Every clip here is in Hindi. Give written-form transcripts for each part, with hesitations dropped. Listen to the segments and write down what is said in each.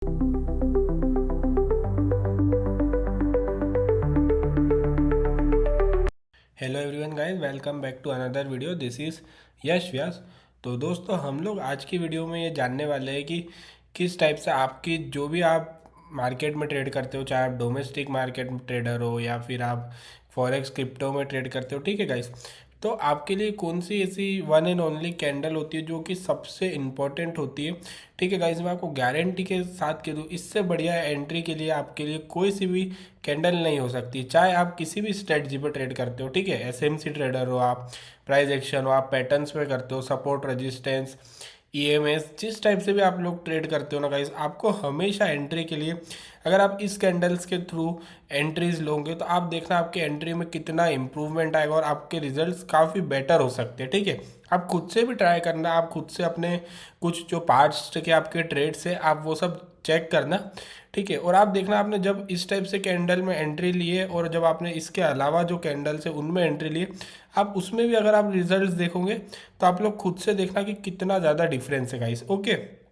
Hello everyone guys, welcome back to another video. This is Yash Vyas. तो दोस्तों, हम लोग आज की वीडियो में ये जानने वाले हैं कि किस टाइप से आपकी जो भी आप मार्केट में ट्रेड करते हो, चाहे आप डोमेस्टिक मार्केट में ट्रेडर हो या फिर आप फॉरेक्स क्रिप्टो में ट्रेड करते हो, ठीक है गाइस। तो आपके लिए कौन सी ऐसी वन एंड ओनली कैंडल होती है जो कि सबसे इम्पोर्टेंट होती है, ठीक है गाइस। मैं आपको गारंटी के साथ कह दूँ, इससे बढ़िया एंट्री के लिए आपके लिए कोई सी भी कैंडल नहीं हो सकती। चाहे आप किसी भी स्ट्रेटजी पे ट्रेड करते हो, ठीक है, एसएमसी ट्रेडर हो आप, प्राइस एक्शन हो आप, पैटर्न्स पे करते हो, सपोर्ट रेजिस्टेंस, ईएमएस, जिस टाइप से भी आप लोग ट्रेड करते हो ना गाइस, आपको हमेशा एंट्री के लिए अगर आप इस कैंडल्स के थ्रू एंट्रीज लोगे तो आप देखना आपके एंट्री में कितना इंप्रूवमेंट आएगा और आपके रिजल्ट्स काफ़ी बेटर हो सकते हैं, ठीक है। आप खुद से भी ट्राई करना, आप खुद से अपने कुछ जो पास्ट के आपके ट्रेड्स है आप वो सब चेक करना, ठीक है। और आप देखना, आपने जब इस टाइप से कैंडल में एंट्री लिए और जब आपने इसके अलावा जो कैंडल्स है उनमें एंट्री लिए, आप उसमें भी अगर आप रिजल्ट्स देखोगे तो आप लोग खुद से देखना कि कितना ज़्यादा डिफरेंस है गाइस, ओके।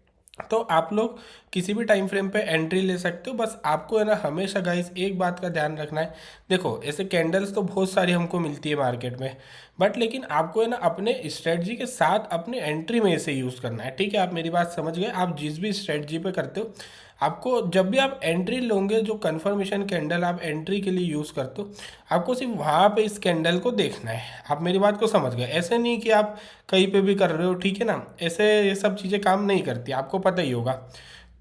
तो आप लोग किसी भी टाइम फ्रेम पे एंट्री ले सकते हो, बस आपको है ना हमेशा गाइस एक बात का ध्यान रखना है। देखो, ऐसे कैंडल्स तो बहुत सारी हमको मिलती है मार्केट में, बट लेकिन आपको है ना अपने स्ट्रेटजी के साथ अपने एंट्री में इसे यूज़ करना है, ठीक है। आप मेरी बात समझ गए। आप जिस भी स्ट्रेटजी पे करते हो, आपको जब भी आप एंट्री लोगे, जो कन्फर्मेशन कैंडल आप एंट्री के लिए यूज़ करते हो, आपको सिर्फ वहाँ पे इस कैंडल को देखना है। आप मेरी बात को समझ गए। ऐसे नहीं कि आप कहीं पे भी कर रहे हो, ठीक है ना, ऐसे ये सब चीज़ें काम नहीं करती, आपको पता ही होगा।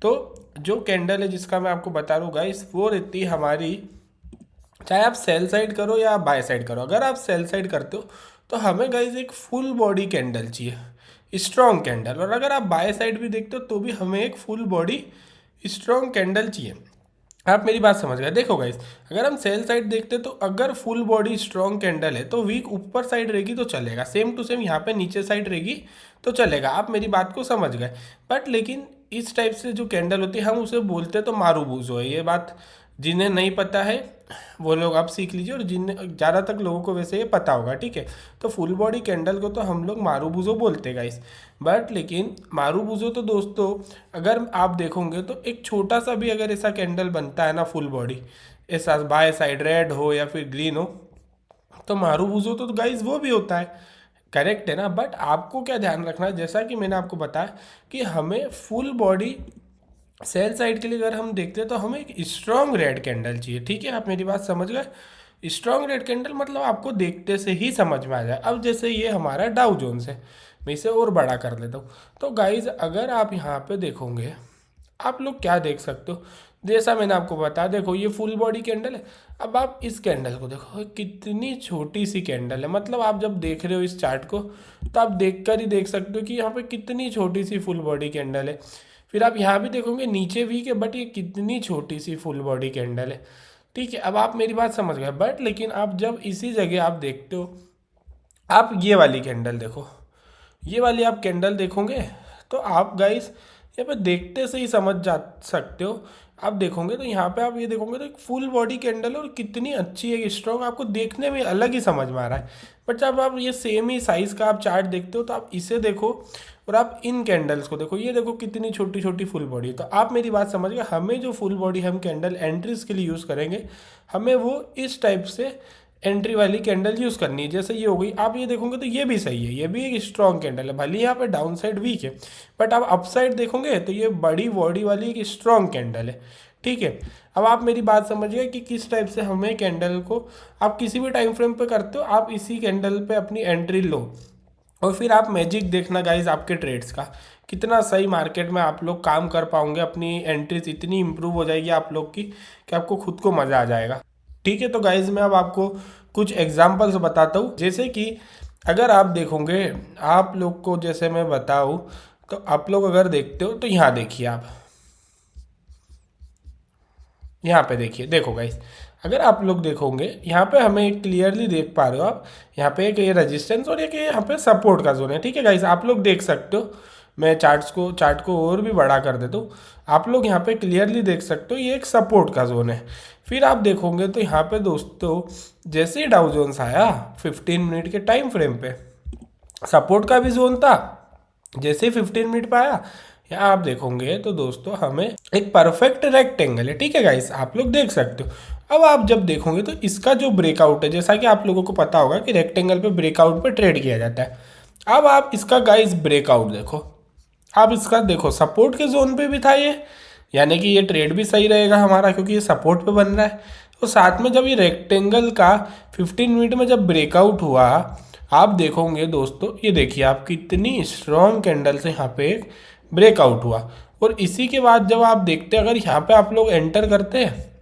तो जो कैंडल है जिसका मैं आपको बता रहा हूँ गाइस, वो रहती है हमारी, चाहे आप सेल साइड करो या बाय साइड करो। अगर आप सेल साइड करते हो तो हमें गाइस एक फुल बॉडी कैंडल चाहिए, स्ट्रॉन्ग कैंडल। और अगर आप बाय साइड भी देखते हो तो भी हमें एक फुल बॉडी स्ट्रॉन्ग कैंडल चाहिए। आप मेरी बात समझ गए। देखो गाइस, अगर हम सेल साइड देखते तो अगर फुल बॉडी स्ट्रॉन्ग कैंडल है तो वीक ऊपर साइड रहेगी तो चलेगा, सेम टू सेम यहाँ पे नीचे साइड रहेगी तो चलेगा। आप मेरी बात को समझ गए। बट लेकिन इस टाइप से जो कैंडल होती है हम उसे बोलते तो मारूबूजो है। ये बात जिन्हें नहीं पता है वो लोग आप सीख लीजिए, और जिन्हें ज़्यादातर लोगों को वैसे ये पता होगा, ठीक है। तो फुल बॉडी कैंडल को तो हम लोग मारूबूजो बोलते हैं गाइस। बट लेकिन मारूबूजो तो दोस्तों, अगर आप देखोगे तो एक छोटा सा भी अगर ऐसा कैंडल बनता है ना फुल बॉडी, ऐसा बाय साइड रेड हो या फिर ग्रीन हो, तो मारूबूजो तो गाइस वो भी होता है, करेक्ट है ना। बट आपको क्या ध्यान रखना है, जैसा कि मैंने आपको बताया कि हमें फुल बॉडी सेल साइड के लिए अगर हम देखते हैं तो हमें एक स्ट्रॉन्ग रेड कैंडल चाहिए, ठीक है। आप मेरी बात समझ गए। स्ट्रॉन्ग रेड कैंडल मतलब आपको देखते से ही समझ में आ जाए। अब जैसे ये हमारा डाउ जोन्स है, मैं इसे और बड़ा कर लेता हूँ। तो गाइज अगर आप यहाँ पे देखोगे, आप लोग क्या देख सकते हो, जैसा मैंने आपको बताया, देखो ये फुल बॉडी कैंडल है। अब आप इस कैंडल को देखो, कितनी छोटी सी कैंडल है। मतलब आप जब देख रहे हो इस चार्ट को तो आप देख कर ही देख सकते हो कि यहाँ पे कितनी छोटी सी फुल बॉडी कैंडल है। फिर आप यहाँ भी देखोगे नीचे भी के, बट ये कितनी छोटी सी फुल बॉडी कैंडल है, ठीक है। अब आप मेरी बात समझ गए। बट लेकिन आप जब इसी जगह आप देखते हो, आप ये वाली कैंडल देखो, ये वाली आप कैंडल देखोगे तो आप गाइस यहाँ पे देखते से ही समझ जा सकते हो। आप देखोगे तो यहाँ पे आप ये देखोगे तो एक फुल बॉडी कैंडल है और कितनी अच्छी है, स्ट्रॉन्ग, आपको देखने में अलग ही समझ में आ रहा है। बट जब आप ये सेम ही साइज़ का आप चार्ट देखते हो तो आप इसे देखो और आप इन कैंडल्स को देखो, ये देखो कितनी छोटी छोटी फुल बॉडी है। तो आप मेरी बात समझ गए। हमें जो फुल बॉडी हम कैंडल एंट्रीज के लिए यूज़ करेंगे, हमें वो इस टाइप से एंट्री वाली कैंडल यूज़ करनी है। जैसे ये हो गई, आप ये देखोगे तो ये भी सही है, ये भी एक स्ट्रॉन्ग कैंडल है, भले यहाँ पे डाउन साइड वीक है, बट आप अप साइड देखोगे तो ये बड़ी बॉडी वाली एक स्ट्रॉन्ग कैंडल है, ठीक है। अब आप मेरी बात समझिए कि किस टाइप से हमें कैंडल को, आप किसी भी टाइम फ्रेम पे करते हो, आप इसी कैंडल पे अपनी एंट्री लो और फिर आप मैजिक देखना गाइज आपके ट्रेड्स का कितना सही मार्केट में आप लोग काम कर पाओगे। अपनी एंट्रीज इतनी इंप्रूव हो जाएगी आप लोग की कि आपको खुद को मज़ा आ जाएगा, ठीक है। तो गाइज मैं अब आपको कुछ एग्जांपल्स बताता हूँ। जैसे कि अगर आप देखोगे, आप लोग को जैसे मैं बताऊँ तो आप लोग अगर देखते हो तो यहाँ देखिए, आप यहाँ पे देखिए, देखो गाइस, अगर आप लोग देखोगे यहाँ पे हमें क्लियरली देख पा रहे हो आप, यहाँ पे एक ये रेजिस्टेंस और एक यहाँ पे सपोर्ट का जोन है, ठीक है गाइस। आप लोग देख सकते हो, मैं चार्ट को और भी बड़ा कर देता हूँ, आप लोग यहाँ पे क्लियरली देख सकते हो ये एक सपोर्ट का जोन है। फिर आप देखोगे तो यहाँ पे दोस्तों जैसे ही डाउ जोन्स आया 15 मिनट के टाइम फ्रेम पे, सपोर्ट का भी जोन था, जैसे ही 15 मिनट पे आया यहाँ आप देखोगे तो दोस्तों हमें एक परफेक्ट रेक्टेंगल है, ठीक है गाइस, आप लोग देख सकते हो। अब आप जब देखोगे तो इसका जो ब्रेकआउट है, जैसा कि आप लोगों को पता होगा कि रेक्टेंगल पे ब्रेकआउट पे ट्रेड किया जाता है। अब आप इसका गाइस ब्रेकआउट देखो, आप इसका देखो सपोर्ट के जोन पे भी था ये, यानी कि ये ट्रेड भी सही रहेगा हमारा क्योंकि ये सपोर्ट पे बन रहा है। तो साथ में जब ये रेक्टेंगल का 15 मिनट में जब ब्रेकआउट हुआ, आप देखोगे दोस्तों, ये देखिए आप कितनी स्ट्रॉन्ग कैंडल से यहाँ पे एक ब्रेकआउट हुआ। और इसी के बाद जब आप देखते हैं, अगर यहाँ पे आप लोग एंटर करते हैं,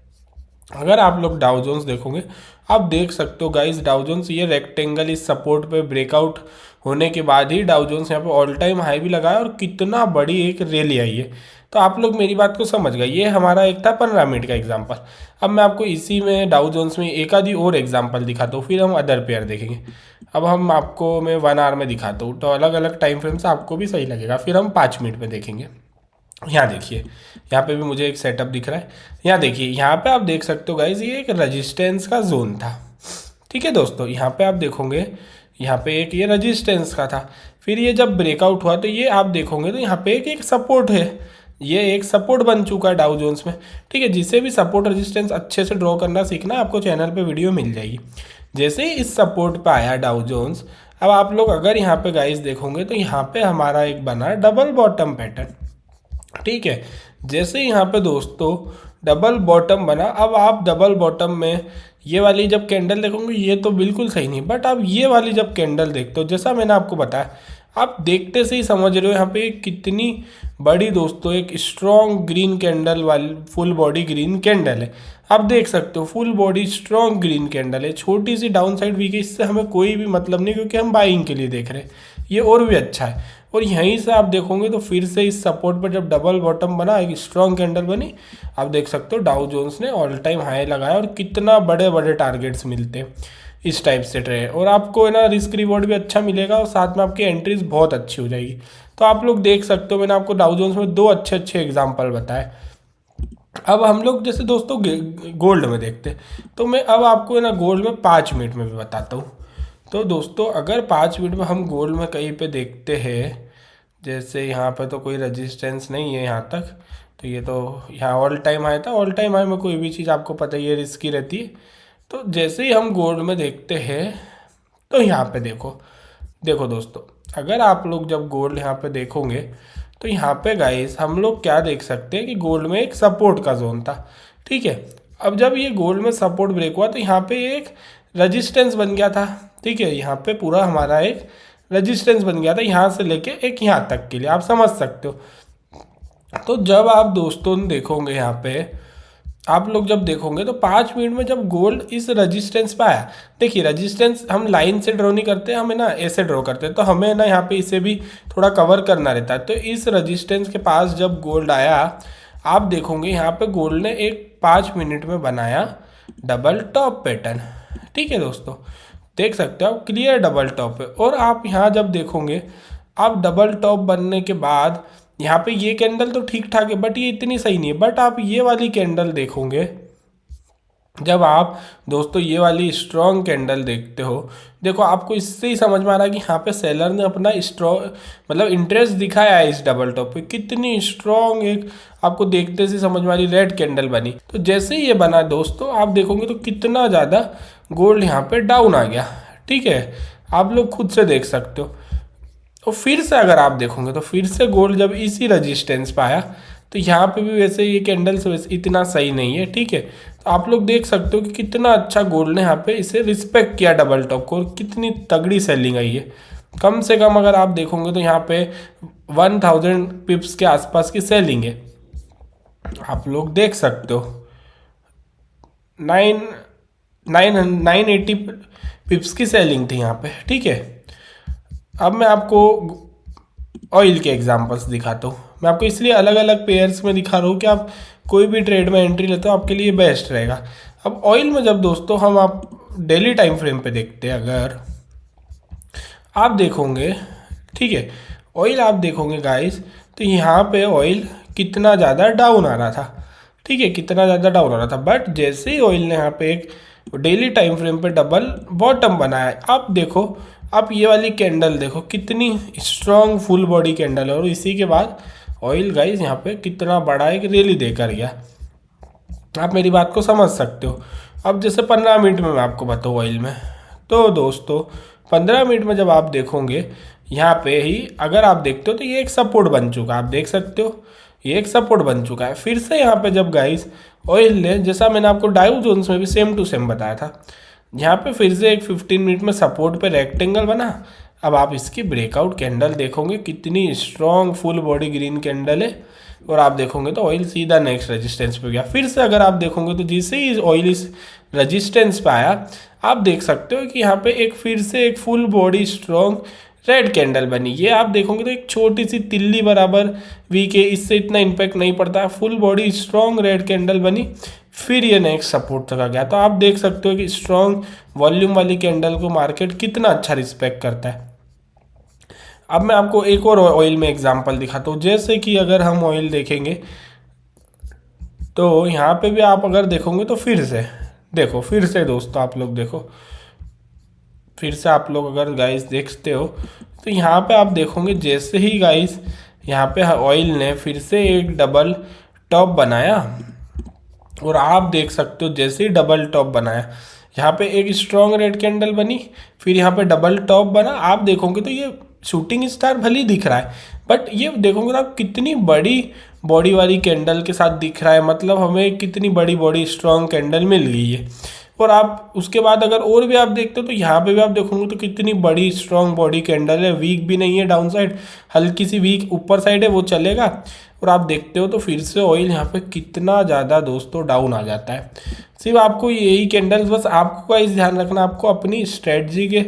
अगर आप लोग डाउ जोन्स देखोगे, आप देख सकते हो गाइस डाउ जोन्स ये रेक्टेंगल इस सपोर्ट पे ब्रेकआउट होने के बाद ही डाउ जोन्स यहाँ पे ऑल टाइम हाई भी लगाया और कितना बड़ी एक रैली आई है। तो आप लोग मेरी बात को समझ गए, ये हमारा एक था 15 मिनट का एग्जाम्पल। अब मैं आपको इसी में डाउ जोन्स में एक आधी और एग्जाम्पल दिखाता हूँ, फिर हम अदर पेयर देखेंगे। अब हम आपको मैं 1 आवर में दिखाता हूँ, तो अलग अलग टाइम फ्रेम से आपको भी सही लगेगा। फिर हम 5 मिनट में देखेंगे। यहाँ देखिए, यहाँ पे भी मुझे एक सेटअप दिख रहा है। यहाँ देखिए, यहाँ पे आप देख सकते हो गाइज ये एक रजिस्टेंस का जोन था, ठीक है दोस्तों। यहाँ पे आप देखोगे, यहाँ पे एक ये रजिस्टेंस का था, फिर ये जब ब्रेकआउट हुआ तो ये आप देखोगे तो यहाँ पे एक सपोर्ट है, ये एक सपोर्ट बन चुका है डाउ जोन्स में, ठीक है। जिसे भी सपोर्ट रेजिस्टेंस अच्छे से ड्रॉ करना सीखना है, आपको चैनल पे वीडियो मिल जाएगी। जैसे ही इस सपोर्ट पे आया डाउ जोन्स, अब आप लोग अगर यहाँ पे गाइज देखोगे तो यहाँ पे हमारा एक बना डबल बॉटम पैटर्न, ठीक है। जैसे यहाँ पे दोस्तों डबल बॉटम बना, अब आप डबल बॉटम में ये वाली जब कैंडल देखोगे ये तो बिल्कुल सही नहीं, बट आप ये वाली जब कैंडल देखते हो, जैसा मैंने आपको बताया, आप देखते से ही समझ रहे हो यहाँ पे कितनी बड़ी दोस्तों एक स्ट्रॉन्ग ग्रीन कैंडल वाली फुल बॉडी ग्रीन कैंडल है। आप देख सकते हो full body strong green candle है, छोटी सी डाउन साइड वीक है, इससे हमें कोई भी मतलब नहीं क्योंकि हम बाइंग के लिए देख रहे हैं, ये और भी अच्छा है। और यहीं से आप देखोगे तो फिर से इस सपोर्ट पर जब डबल बॉटम बना, एक स्ट्रॉन्ग कैंडल बनी, आप देख सकते हो डाउ जोन्स ने ऑल टाइम हाई लगाया और कितना बड़े बड़े टारगेट्स मिलते हैं इस टाइप से ट्रेड, और आपको है ना रिस्क रिवॉर्ड भी अच्छा मिलेगा और साथ में आपकी एंट्रीज बहुत अच्छी हो जाएगी। तो आप लोग देख सकते हो, मैंने आपको डाउ जोन्स में 2 अच्छे अच्छे एग्जाम्पल बताए। अब हम लोग जैसे दोस्तों गोल्ड में देखते हैं, तो मैं अब आपको है ना गोल्ड में 5 मिनट में भी बताता हूँ। तो दोस्तों अगर 5 मिनट में हम गोल्ड में कहीं पे देखते हैं, जैसे यहाँ पे तो कोई रेजिस्टेंस नहीं है यहाँ तक, तो ये तो यहाँ ऑल टाइम हाई था, ऑल टाइम हाई में कोई भी चीज़ आपको पता ही है रिस्की रहती है। तो जैसे ही हम गोल्ड में देखते हैं तो यहाँ पे देखो, देखो दोस्तों, अगर आप लोग जब गोल्ड यहाँ पे देखोगे तो यहाँ पे गाइस हम लोग क्या देख सकते हैं कि गोल्ड में एक सपोर्ट का जोन था, ठीक है। अब जब ये गोल्ड में सपोर्ट ब्रेक हुआ तो यहाँ पे एक रजिस्टेंस बन गया था, ठीक है। यहाँ पे पूरा हमारा एक रजिस्टेंस बन गया था, यहाँ से लेके एक यहाँ तक के लिए, आप समझ सकते हो। तो जब आप दोस्तों देखोगे यहाँ पे, आप लोग जब देखोगे तो 5 मिनट में जब गोल्ड इस रजिस्टेंस पे आया, देखिए रजिस्टेंस हम लाइन से ड्रॉ नहीं करते, हमें ना ऐसे ड्रॉ करते हैं, तो हमें ना यहाँ पे इसे भी थोड़ा कवर करना रहता है। तो इस रजिस्टेंस के पास जब गोल्ड आया, आप देखोगे यहाँ पे गोल्ड ने एक 5 मिनट में बनाया डबल टॉप पैटर्न, ठीक है दोस्तों, देख सकते हो आप क्लियर डबल टॉप है। और आप यहाँ जब देखोगे, आप डबल टॉप बनने के बाद यहाँ पे ये कैंडल तो ठीक ठाक है, बट ये इतनी सही नहीं है। बट आप ये वाली कैंडल देखोगे, जब आप दोस्तों ये वाली स्ट्रॉन्ग कैंडल देखते हो, देखो आपको इससे ही समझ में आ रहा है कि यहाँ पे सेलर ने अपना स्ट्रॉन्ग मतलब इंटरेस्ट दिखाया है इस डबल टॉप पे, कितनी स्ट्रॉन्ग एक आपको देखते से समझ में आ रही रेड कैंडल बनी। तो जैसे ही ये बना दोस्तों, आप देखोगे तो कितना ज़्यादा गोल्ड यहाँ पे डाउन आ गया, ठीक है, आप लोग खुद से देख सकते हो। और फिर से अगर आप देखोगे तो फिर से गोल्ड जब इसी रजिस्टेंस पे आया, तो यहाँ पे भी वैसे ये कैंडल्स वैसे इतना सही नहीं है, ठीक है। तो आप लोग देख सकते हो कि कितना अच्छा गोल्ड ने यहाँ पे इसे रिस्पेक्ट किया डबल टॉप को, और कितनी तगड़ी सेलिंग आई है। कम से कम अगर आप देखोगे तो यहाँ पे 1000 पिप्स के आसपास की सेलिंग है, आप लोग देख सकते हो। 980 पिप्स की सेलिंग थी यहाँ पे, ठीक है। अब मैं आपको ऑयल के एग्जांपल्स दिखाता हूँ। मैं आपको इसलिए अलग अलग पेयर्स में दिखा रहा हूँ कि आप कोई भी ट्रेड में एंट्री लेते हो आपके लिए बेस्ट रहेगा। अब ऑयल में जब दोस्तों हम आप डेली टाइम फ्रेम पे देखते हैं, अगर आप देखोगे, ठीक है, ऑयल आप देखोगे गाइस, तो यहाँ पे ऑयल कितना ज़्यादा डाउन आ रहा था, ठीक है, कितना ज़्यादा डाउन आ रहा था। बट जैसे ही ऑयल ने यहाँ पे एक डेली टाइम फ्रेम पे डबल बॉटम बनाया, आप देखो, आप ये वाली कैंडल देखो कितनी स्ट्रॉन्ग फुल बॉडी कैंडल है, और इसी के बाद ऑयल गाइस यहाँ पे कितना बड़ा एक रैली देकर गया। आप मेरी बात को समझ सकते हो। अब जैसे 15 मिनट में मैं आपको बताऊँ ऑयल में, तो दोस्तों 15 मिनट में जब आप देखोगे यहाँ पे ही अगर आप देखते हो तो ये एक सपोर्ट बन चुका है, आप देख सकते हो ये एक सपोर्ट बन चुका है। फिर से यहाँ पे जब गाइस ऑयल ने, जैसा मैंने आपको डाउ जोन्स में भी सेम टू सेम बताया था, यहाँ पे फिर से एक 15 मिनट में सपोर्ट पे रेक्टेंगल बना। अब आप इसकी ब्रेकआउट कैंडल देखोगे कितनी strong full body green candle है, और आप देखोगे तो ऑयल सीधा नेक्स्ट रेजिस्टेंस पे गया। फिर से अगर आप देखोगे तो जैसे ही ऑयल इस रेजिस्टेंस पे आया, आप देख सकते हो कि यहाँ पे एक फिर से एक full body strong red candle बनी। ये आप देखोगे तो एक छोटी सी तिल्ली बराबर वीक है, इससे इतना इम्पैक्ट नहीं पड़ता है, full body strong red candle बनी। फिर ये नेक्स्ट सपोर्ट तक आ गया। तो आप देख सकते हो कि स्ट्रॉन्ग वॉल्यूम वाली कैंडल को मार्केट कितना अच्छा रिस्पेक्ट करता है। अब मैं आपको एक और ऑयल में एग्जांपल दिखाता हूँ। जैसे कि अगर हम ऑयल देखेंगे तो यहाँ पे भी आप अगर देखोगे तो फिर से देखो, फिर से दोस्तों आप लोग देखो, फिर से आप लोग अगर गाइस देखते हो तो यहाँ पे आप देखोगे जैसे ही गाइस यहाँ पे ऑयल ने फिर से एक डबल टॉप बनाया, और आप देख सकते हो जैसे ही डबल टॉप बनाया यहाँ पे एक स्ट्रॉन्ग रेड कैंडल बनी, फिर यहाँ पे डबल टॉप बना। आप देखोगे तो ये शूटिंग स्टार भले ही दिख रहा है, बट ये देखोगे तो आप कितनी बड़ी बॉडी वाली कैंडल के साथ दिख रहा है, मतलब हमें कितनी बड़ी बॉडी स्ट्रॉन्ग कैंडल मिल गई है। और आप उसके बाद अगर और भी आप देखते हो तो यहाँ पे भी आप देखोगे तो कितनी बड़ी स्ट्रॉन्ग बॉडी कैंडल है, वीक भी नहीं है डाउन साइड, हल्की सी वीक ऊपर साइड है, वो चलेगा। और आप देखते हो तो फिर से ऑयल यहाँ पे कितना ज़्यादा दोस्तों डाउन आ जाता है। सिर्फ आपको यही कैंडल्स, बस आपको का इस ध्यान रखना, आपको अपनी स्ट्रेटजी के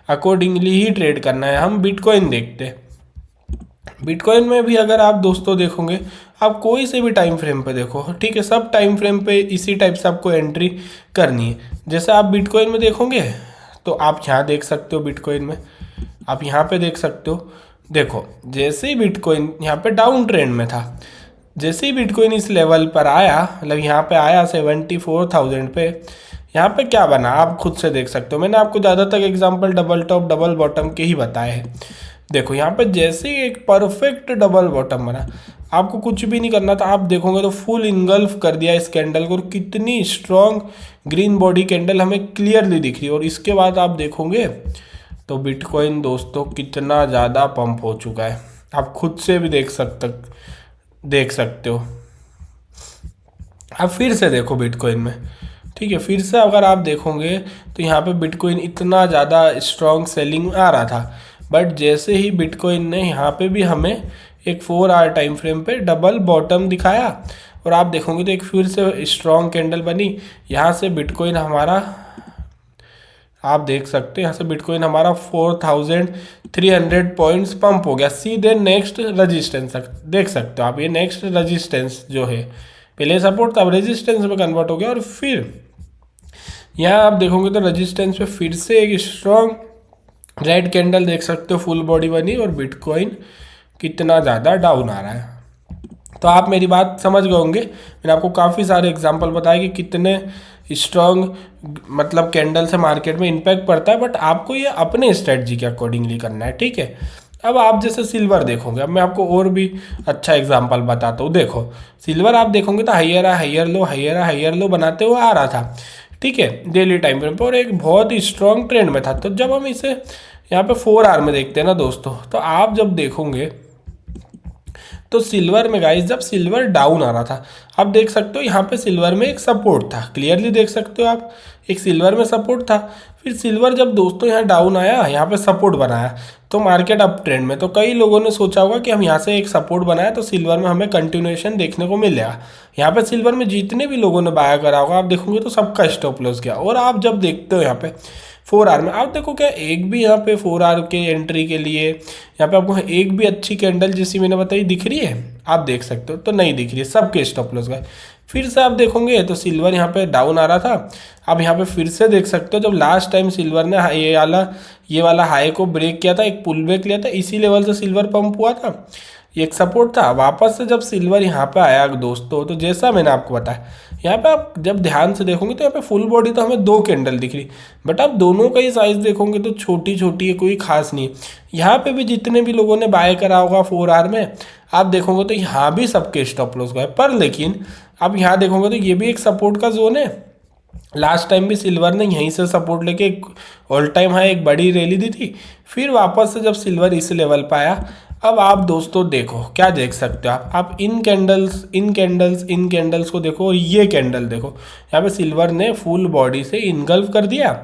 अकॉर्डिंगली ही ट्रेड करना है। हम बिटकॉइन देखते हैं, बिटकॉइन में भी अगर आप दोस्तों देखोगे, आप कोई से भी टाइम फ्रेम पे देखो, ठीक है, सब टाइम फ्रेम पे इसी टाइप से आपको एंट्री करनी है। जैसे आप बिटकॉइन में देखोगे तो आप यहाँ देख सकते हो, बिटकॉइन में आप यहाँ पे देख सकते हो, देखो जैसे ही बिटकॉइन यहाँ पे डाउन ट्रेंड में था, जैसे ही बिटकॉइन इस लेवल पर आया, मतलब यहाँ पे आया 74,000 पे, यहाँ पे क्या बना आप खुद से देख सकते हो। मैंने आपको ज़्यादातर example double top double bottom के ही बताए हैं। देखो यहाँ पे जैसे ही एक परफेक्ट डबल बॉटम बना, आपको कुछ भी नहीं करना था, आप देखोगे तो फुल इनगल्फ कर दिया इस कैंडल को, और कितनी स्ट्रॉन्ग ग्रीन बॉडी कैंडल हमें क्लियरली दिख रही है। और इसके बाद आप देखोगे तो बिटकॉइन दोस्तों कितना ज़्यादा पंप हो चुका है, आप खुद से भी देख सकते हो। अब फिर से देखो बिटकॉइन में, ठीक है, फिर से अगर आप देखोगे तो यहाँ पे बिटकॉइन इतना ज़्यादा स्ट्रॉन्ग सेलिंग आ रहा था, बट जैसे ही बिटकॉइन ने यहाँ पे भी हमें एक 4 आवर टाइम फ्रेम पे डबल बॉटम दिखाया, और आप देखोगे तो एक फिर से स्ट्रॉन्ग कैंडल बनी। यहाँ से बिटकॉइन हमारा, आप देख सकते हैं यहाँ से बिटकॉइन हमारा 4,300 पॉइंट्स पंप हो गया सीधे नेक्स्ट रजिस्टेंस तक। देख सकते हो आप, ये नेक्स्ट रजिस्टेंस जो है, पहले सपोर्ट था, अब रेजिस्टेंस में कन्वर्ट हो गया। और फिर यहाँ आप देखोगे तो रेजिस्टेंस पे फिर से एक स्ट्रॉन्ग रेड कैंडल देख सकते हो, फुल बॉडी बनी, और बिटकॉइन कितना ज़्यादा डाउन आ रहा है। तो आप मेरी बात समझ गए होंगे, मैंने आपको काफ़ी सारे एग्जांपल बताए कि कितने स्ट्रॉन्ग मतलब कैंडल से मार्केट में इम्पैक्ट पड़ता है, बट आपको ये अपने स्ट्रेटजी के अकॉर्डिंगली करना है, ठीक है। अब आप जैसे सिल्वर देखोगे, अब मैं आपको और भी अच्छा एग्जांपल बताता हूँ। देखो सिल्वर आप देखोगे तो हाइयर लो बनाते हुए आ रहा था, ठीक है, डेली टाइम फ्रेम पर, और एक बहुत ही स्ट्रॉन्ग ट्रेंड में था। तो जब हम इसे यहाँ पे 4 आवर में देखते हैं ना दोस्तों, तो आप जब देखोगे तो सिल्वर में गाइस जब सिल्वर डाउन आ रहा था, आप देख सकते हो यहाँ पे सिल्वर में एक सपोर्ट था, क्लियरली देख सकते हो आप, एक सिल्वर में सपोर्ट था। फिर सिल्वर जब दोस्तों यहाँ डाउन आया, यहाँ पे सपोर्ट बनाया, तो मार्केट अप ट्रेंड में, तो कई लोगों ने सोचा होगा कि हम यहाँ से एक सपोर्ट बनाया तो सिल्वर में हमें कंटिन्यूएशन देखने को मिलेगा। यहाँ पे सिल्वर में जितने भी लोगों ने बाय करा होगा, आप देखोगे तो सबका स्टॉप लॉस गया। और आप जब देखते हो यहाँ पे 4 आवर में, आप देखो क्या एक भी यहाँ पे 4 आवर के एंट्री के लिए यहाँ पे आपको एक भी अच्छी कैंडल जैसी मैंने बताई दिख रही है, आप देख सकते हो, तो नहीं दिख रही है, सबके स्टॉप लॉस गए। फिर से आप देखोगे तो सिल्वर यहाँ पे डाउन आ रहा था, आप यहाँ पे फिर से देख सकते हो, जब लास्ट टाइम सिल्वर ने ये वाला हाई को ब्रेक किया था, एक पुल बैक लिया था, इसी लेवल से सिल्वर पंप हुआ था, ये एक सपोर्ट था। वापस से जब सिल्वर यहाँ पे आया दोस्तों, तो जैसा मैंने आपको बताया यहाँ पे आप जब ध्यान से देखोगे तो यहाँ पे फुल बॉडी तो हमें 2 कैंडल दिख रही, बट आप दोनों का ही साइज देखोगे तो छोटी छोटी है, कोई खास नहीं है। यहाँ पे भी जितने भी लोगों ने बाय करा होगा 4 आवर में, आप देखोगे तो यहाँ भी सबके स्टॉप लॉस गए। पर लेकिन आप यहाँ देखोगे तो ये भी एक सपोर्ट का जोन है। लास्ट टाइम भी सिल्वर ने यहीं से सपोर्ट लेके एक ऑल टाइम हाई एक बड़ी रैली दी थी, फिर वापस से जब सिल्वर इस लेवल पर आया, अब आप दोस्तों देखो क्या देख सकते हो आप इन कैंडल्स को देखो और ये कैंडल देखो, यहाँ पे सिल्वर ने फुल बॉडी से इनगल्फ कर दिया।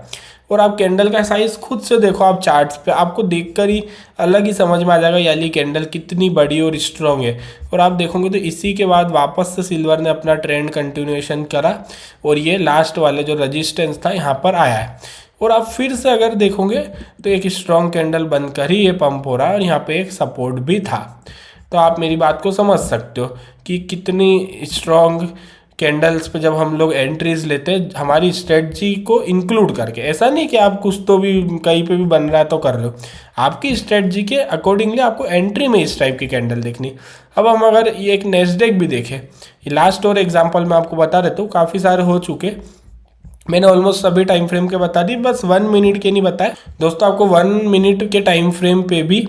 और आप कैंडल का साइज खुद से देखो, आप चार्ट्स पे आपको देखकर ही अलग ही समझ में आ जाएगा याली कैंडल कितनी बड़ी और स्ट्रॉन्ग है। और आप देखोगे तो इसी के बाद वापस से सिल्वर ने अपना ट्रेंड कंटिन्यूएशन करा और ये लास्ट वाले जो रजिस्टेंस था यहाँ पर आया है। और आप फिर से अगर देखोगे तो एक स्ट्रॉन्ग कैंडल बनकर ही ये पंप हो रहा है और यहाँ पे एक सपोर्ट भी था। तो आप मेरी बात को समझ सकते हो कि कितनी स्ट्रॉन्ग कैंडल्स पे जब हम लोग एंट्रीज लेते हैं हमारी स्ट्रेटजी को इंक्लूड करके। ऐसा नहीं कि आप कुछ तो भी कहीं पे भी बन रहा है तो कर रहे हो, आपकी स्ट्रेटजी के अकॉर्डिंगली आपको एंट्री में इस टाइप की कैंडल देखनी। अब हम अगर ये एक नेस्डेक भी देखें, ये लास्ट और एग्जाम्पल मैं आपको बता देता हूँ, काफ़ी सारे हो चुके, मैंने ऑलमोस्ट सभी टाइम फ्रेम के बता दी, बस 1 मिनट के नहीं बताए दोस्तों। आपको 1 मिनट के टाइम फ्रेम पे भी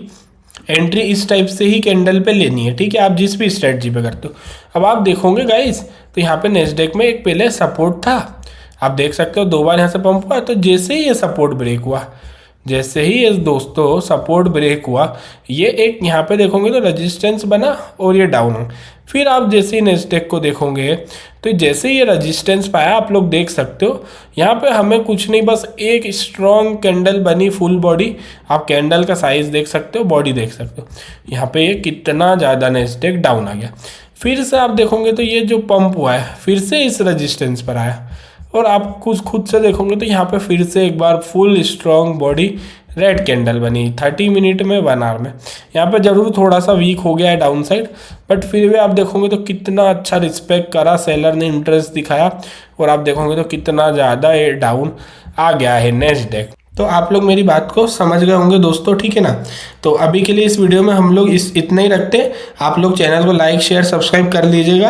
एंट्री इस टाइप से ही कैंडल पे लेनी है, ठीक है, आप जिस भी स्ट्रेटजी पे करते हो। अब आप देखोगे गाइस तो यहाँ पे नेस्डेक में एक पहले सपोर्ट था, आप देख सकते हो 2 बार यहाँ से पंप हुआ, तो जैसे ही ये सपोर्ट ब्रेक हुआ, जैसे ही ये दोस्तों सपोर्ट ब्रेक हुआ, ये एक यहाँ पे देखोगे तो रेजिस्टेंस बना और ये डाउन हो। फिर आप जैसे ही नेस्डेक को देखोगे तो जैसे ही ये रेजिस्टेंस पाया, आप लोग देख सकते हो यहाँ पे हमें कुछ नहीं, बस एक स्ट्रॉन्ग कैंडल बनी फुल बॉडी। आप कैंडल का साइज देख सकते हो, बॉडी देख सकते हो, यहाँ पे ये कितना ज़्यादा नेस्डेक डाउन आ गया। फिर से आप देखोगे तो ये जो पंप हुआ है फिर से इस रेजिस्टेंस पर आया, और आप कुछ खुद से देखोगे तो यहाँ पे फिर से एक बार full strong body red candle बनी 30 मिनट में 1 आवर में। यहाँ पे जरूर थोड़ा सा वीक हो गया है डाउन साइड, बट फिर भी आप देखोगे तो कितना अच्छा रिस्पेक्ट करा सेलर ने, इंटरेस्ट दिखाया, और आप देखोगे तो कितना ज़्यादा ये डाउन आ गया है नेस्डेक। तो आप लोग मेरी बात को समझ गए होंगे दोस्तों, ठीक है ना। तो अभी के लिए इस वीडियो में हम लोग इतना ही रखते हैं। आप लोग चैनल को लाइक शेयर सब्सक्राइब कर लीजिएगा।